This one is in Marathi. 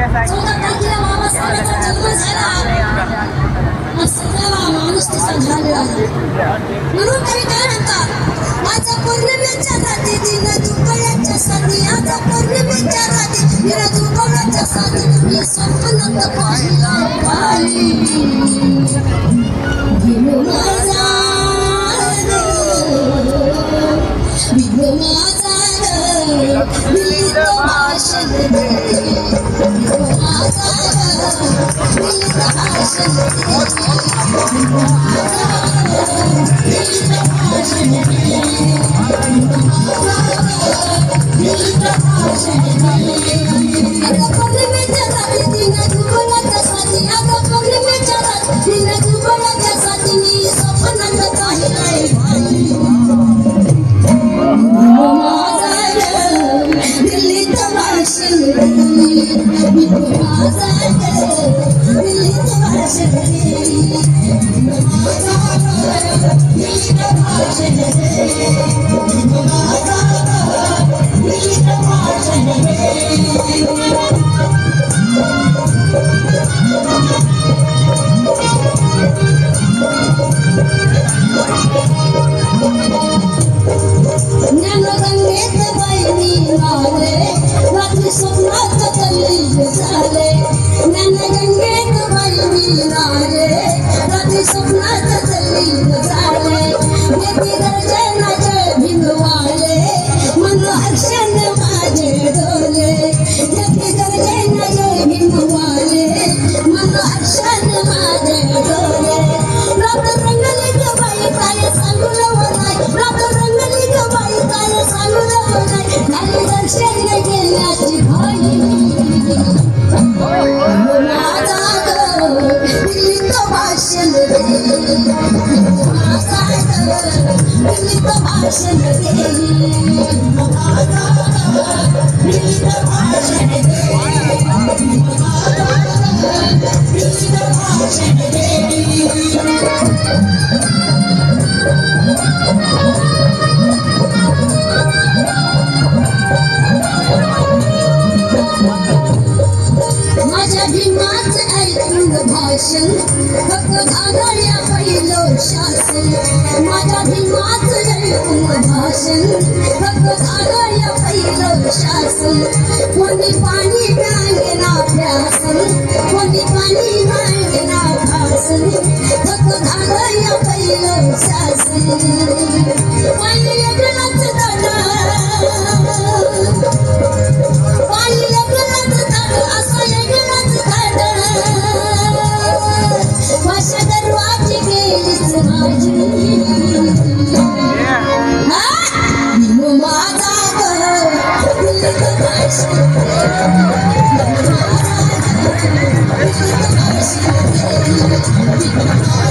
14 तारखेला बाबासाहेबांचा जन्म झाला. सगळा माणूस तसा झालेला म्हणून कवी काय म्हणतात, माझ्या पौर्णिमेच्या रात्री दिन दुबळ्याच्या साथी, आता पौर्णिमेच्या रात्री दिन दुबळ्याच्या साथी मी स्वप्नात पाहिला पाणी विनो माझा विनो माझा विलित भाषण विनो माझा विलित भाषण Thank you.